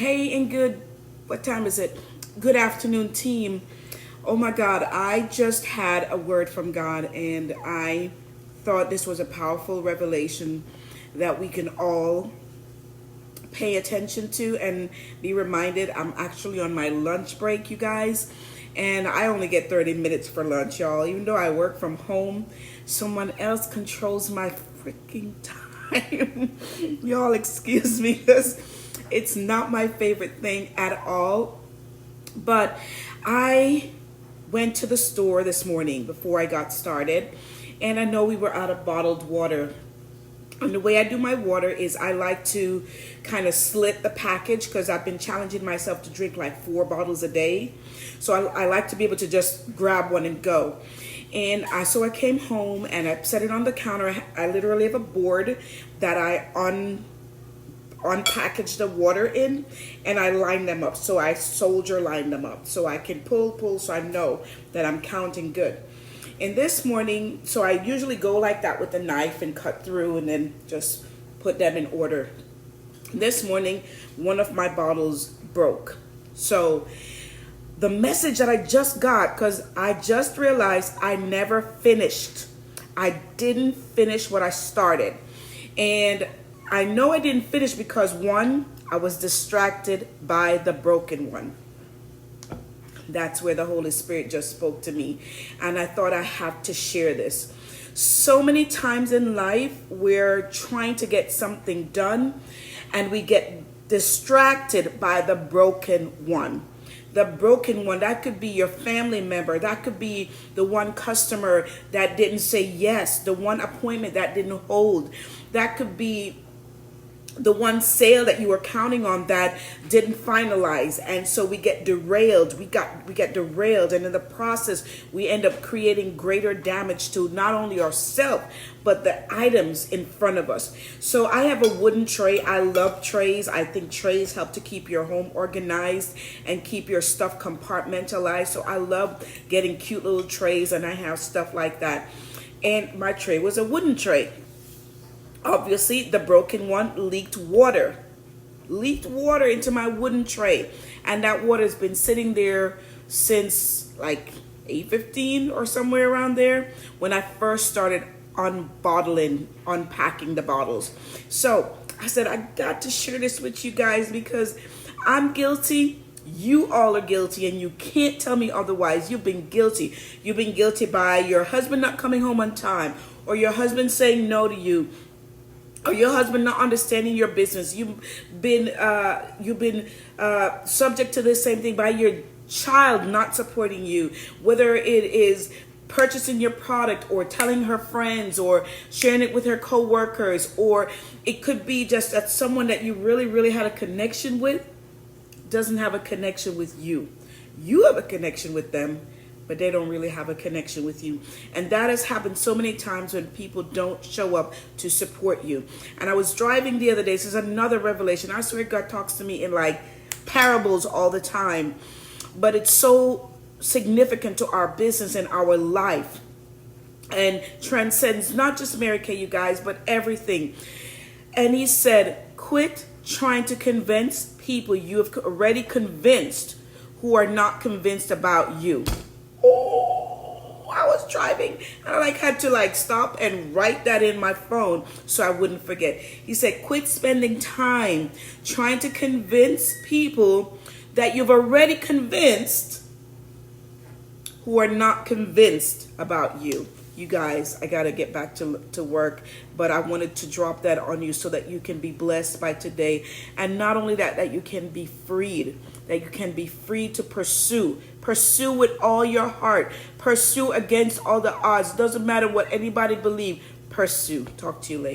Hey, and what time is it? Good afternoon, team. Oh my God, I just had a word from God, and I thought this was a powerful revelation that we can all pay attention to and be reminded. I'm actually on my lunch break, you guys, and I only get 30 minutes for lunch, y'all. Even though I work from home, someone else controls my freaking time. Y'all, excuse me, because it's not my favorite thing at all. But I went to the store this morning before I got started, and I know we were out of bottled water. And the way I do my water is I like to kind of slit the package, because I've been challenging myself to drink like 4 bottles a day. So I like to be able to just grab one and go. And so I came home and I set it on the counter. I literally have a board that I unpackage the water in, and I line them up. So I soldier line them up so I can pull so I know that I'm counting good. And this morning, so I usually go like that with a knife and cut through and then just put them in order. This morning, one of my bottles broke. So the message that I just got, because I just realized I never finished. I didn't finish what I started. And I know I didn't finish because, one, I was distracted by the broken one. That's where the Holy Spirit just spoke to me. And I thought I have to share this. So many times in life, we're trying to get something done and we get distracted by the broken one. The broken one, that could be your family member. That could be the one customer that didn't say yes. The one appointment that didn't hold. That could be the one sale that you were counting on that didn't finalize, and so we get derailed. We get derailed, and in the process, we end up creating greater damage to not only ourselves but the items in front of us. So I have a wooden tray. I love trays. I think trays help to keep your home organized and keep your stuff compartmentalized. So I love getting cute little trays, and I have stuff like that. And my tray was a wooden tray. Obviously, the broken one leaked water into my wooden tray. And that water has been sitting there since like 8:15 or somewhere around there when I first started unpacking the bottles. So I said, I got to share this with you guys because I'm guilty. You all are guilty, and you can't tell me otherwise. You've been guilty. You've been guilty by your husband not coming home on time, or your husband saying no to you, or your husband not understanding your business. You've been subject to the same thing by your child not supporting you, whether it is purchasing your product or telling her friends or sharing it with her co-workers, or it could be just that someone that you really had a connection with doesn't have a connection with you. You have a connection with them, but they don't really have a connection with you. And that has happened so many times when people don't show up to support you. And I was driving the other day. This is another revelation. I swear God talks to me in like parables all the time. But it's so significant to our business and our life, and transcends not just Mary Kay, you guys, but everything. And he said, quit trying to convince people you have already convinced who are not convinced about you. Oh, I was driving and I had to stop and write that in my phone so I wouldn't forget. He said, quit spending time trying to convince people that you've already convinced who are not convinced about you. You guys, I got to get back to work, but I wanted to drop that on you so that you can be blessed by today. And not only that, that you can be freed, that you can be free to pursue with all your heart, pursue against all the odds. Doesn't matter what anybody believes, pursue. Talk to you later.